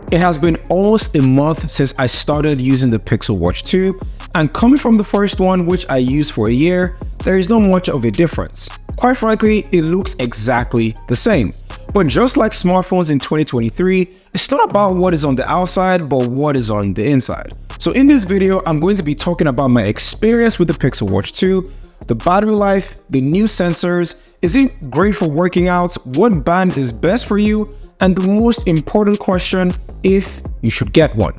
It has been almost a month since I started using the Pixel Watch 2, and coming from the first one, which I used for a year, there is not much of a difference. Quite frankly, it looks exactly the same. But just like smartphones in 2023, it's not about what is on the outside, but what is on the inside. So in this video, I'm going to be talking about my experience with the Pixel Watch 2, the battery life, the new sensors, is it great for working out, what band is best for you, and the most important question, if you should get one.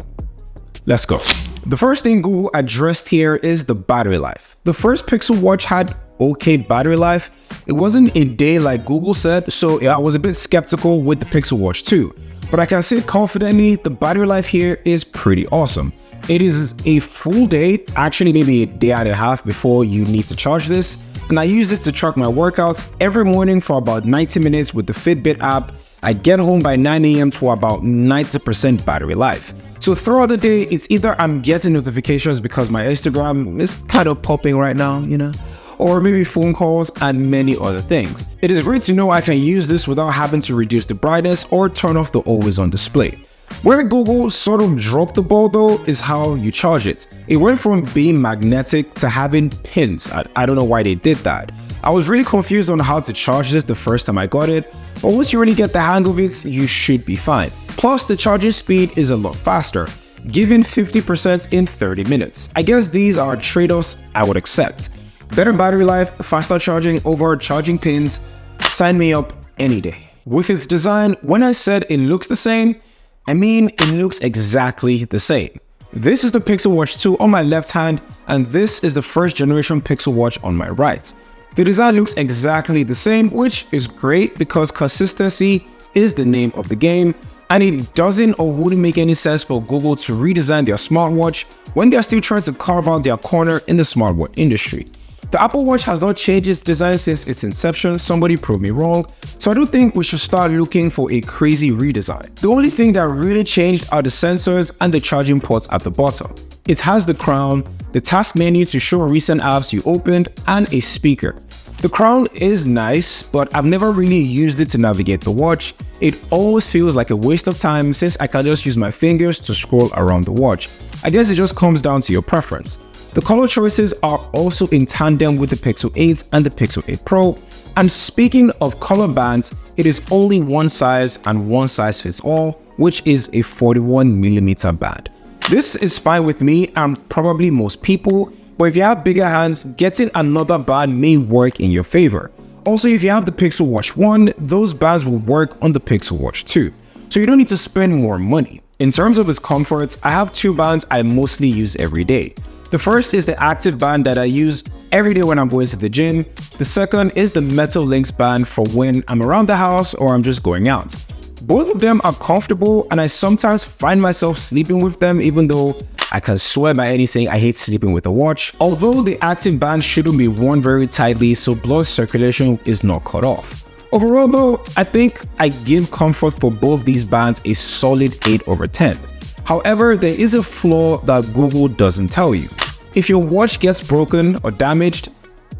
Let's go. The first thing Google addressed here is the battery life. The first Pixel Watch had okay battery life. It wasn't a day like Google said, so I was a bit skeptical with the Pixel Watch 2. But I can say confidently, the battery life here is pretty awesome. It is a full day, actually maybe a day and a half before you need to charge this. And I use this to track my workouts every morning for about 90 minutes with the Fitbit app. I get home by 9 AM to about 90% battery life. So throughout the day, it's either I'm getting notifications because my Instagram is kind of popping right now, or maybe phone calls and many other things. It is great to know I can use this without having to reduce the brightness or turn off the always on display. Where Google sort of dropped the ball though is how you charge it. It went from being magnetic to having pins. I don't know why they did that. I was really confused on how to charge this the first time I got it, but once you really get the hang of it, you should be fine. Plus, the charging speed is a lot faster, giving 50% in 30 minutes. I guess these are trade-offs I would accept. Better battery life, faster charging over charging pins, sign me up any day. With its design, when I said it looks the same, I mean it looks exactly the same. This is the Pixel Watch 2 on my left hand, and this is the first generation Pixel Watch on my right. The design looks exactly the same, which is great because consistency is the name of the game, and it doesn't or wouldn't make any sense for Google to redesign their smartwatch when they're still trying to carve out their corner in the smartwatch industry. The Apple Watch has not changed its design since its inception, somebody proved me wrong, so I don't think we should start looking for a crazy redesign. The only thing that really changed are the sensors and the charging ports at the bottom. It has the crown, the task menu to show recent apps you opened, and a speaker. The crown is nice, but I've never really used it to navigate the watch. It always feels like a waste of time since I can just use my fingers to scroll around the watch. I guess it just comes down to your preference. The color choices are also in tandem with the Pixel 8 and the Pixel 8 Pro. And speaking of color bands, it is only one size and one size fits all, which is a 41mm band. This is fine with me and probably most people, but if you have bigger hands, getting another band may work in your favor. Also, if you have the Pixel Watch 1, those bands will work on the Pixel Watch 2, so you don't need to spend more money. In terms of its comfort, I have two bands I mostly use every day. The first is the active band that I use every day when I'm going to the gym. The second is the Metal Links band for when I'm around the house or I'm just going out. Both of them are comfortable, and I sometimes find myself sleeping with them, even though I can swear by anything I hate sleeping with a watch. Although the active band shouldn't be worn very tightly so blood circulation is not cut off. Overall though, I think I give comfort for both these bands a solid 8/10. However, there is a flaw that Google doesn't tell you. If your watch gets broken or damaged,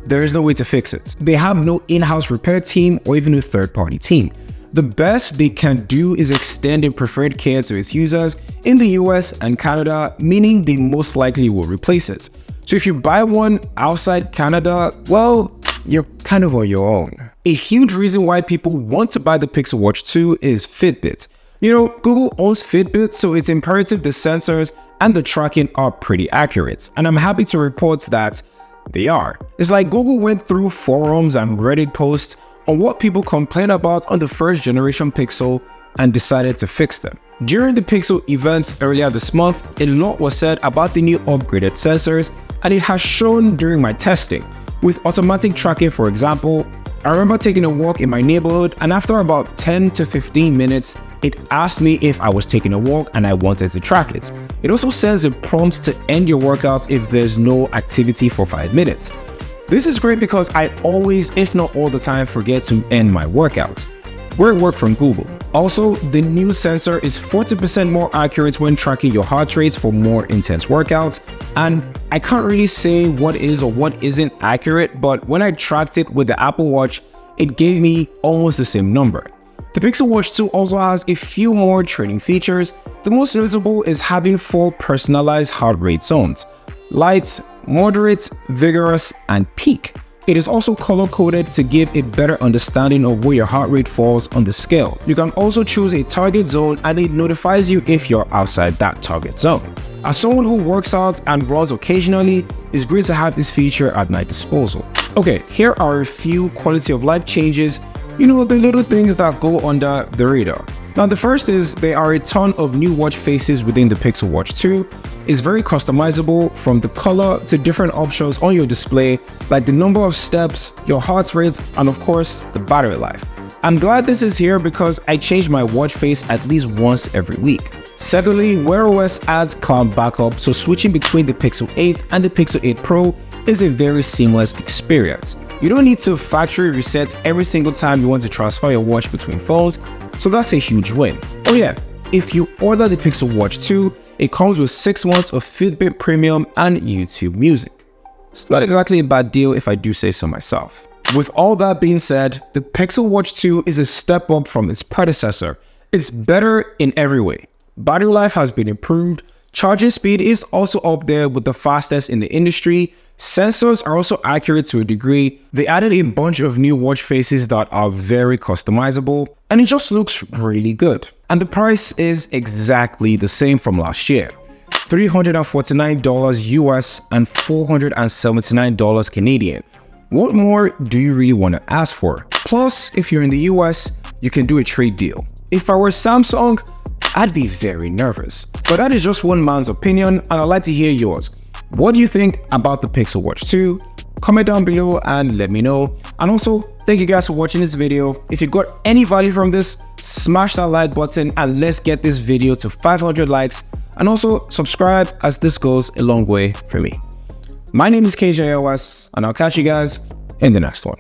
there is no way to fix it. They have no in-house repair team or even a third-party team. The best they can do is extend a preferred care to its users in the US and Canada, meaning they most likely will replace it. So if you buy one outside Canada, well, you're kind of on your own. A huge reason why people want to buy the Pixel Watch 2 is Fitbit. Google owns Fitbit, so it's imperative the sensors and the tracking are pretty accurate, and I'm happy to report that they are. It's like Google went through forums and Reddit posts on what people complain about on the first generation Pixel and decided to fix them. During the Pixel events earlier this month, a lot was said about the new upgraded sensors, and it has shown during my testing. With automatic tracking, for example, I remember taking a walk in my neighborhood, and after about 10 to 15 minutes, it asked me if I was taking a walk and I wanted to track it. It also sends a prompt to end your workout if there's no activity for 5 minutes. This is great because I always, if not all the time, forget to end my workouts. Great work from Google. Also, the new sensor is 40% more accurate when tracking your heart rates for more intense workouts. And I can't really say what is or what isn't accurate, but when I tracked it with the Apple Watch, it gave me almost the same number. The Pixel Watch 2 also has a few more training features. The most notable is having 4 personalized heart rate zones: light, moderate, vigorous, and peak. It is also color-coded to give a better understanding of where your heart rate falls on the scale. You can also choose a target zone and it notifies you if you're outside that target zone. As someone who works out and runs occasionally, it's great to have this feature at my disposal. Okay, here are a few quality of life changes, the little things that go under the radar. Now, the first is there are a ton of new watch faces within the Pixel Watch 2. It's very customizable, from the color to different options on your display, like the number of steps, your heart rate, and of course, the battery life. I'm glad this is here because I change my watch face at least once every week. Secondly, Wear OS adds cloud backup, so switching between the Pixel 8 and the Pixel 8 Pro is a very seamless experience. You don't need to factory reset every single time you want to transfer your watch between phones, so that's a huge win. Oh yeah, if you order the Pixel Watch 2, it comes with 6 months of Fitbit Premium and YouTube Music. It's not exactly a bad deal if I do say so myself. With all that being said, the Pixel Watch 2 is a step up from its predecessor. It's better in every way. Battery life has been improved, charging speed is also up there with the fastest in the industry, sensors are also accurate to a degree, they added a bunch of new watch faces that are very customizable, and it just looks really good. And the price is exactly the same from last year. $349 US and $479 Canadian. What more do you really want to ask for? Plus, if you're in the US, you can do a trade deal. If I were Samsung, I'd be very nervous. But that is just one man's opinion, and I'd like to hear yours. What do you think about the Pixel Watch 2? Comment down below and let me know. And also, thank you guys for watching this video. If you got any value from this, smash that like button and let's get this video to 500 likes. And also subscribe, as this goes a long way for me. My name is KJOS, and I'll catch you guys in the next one.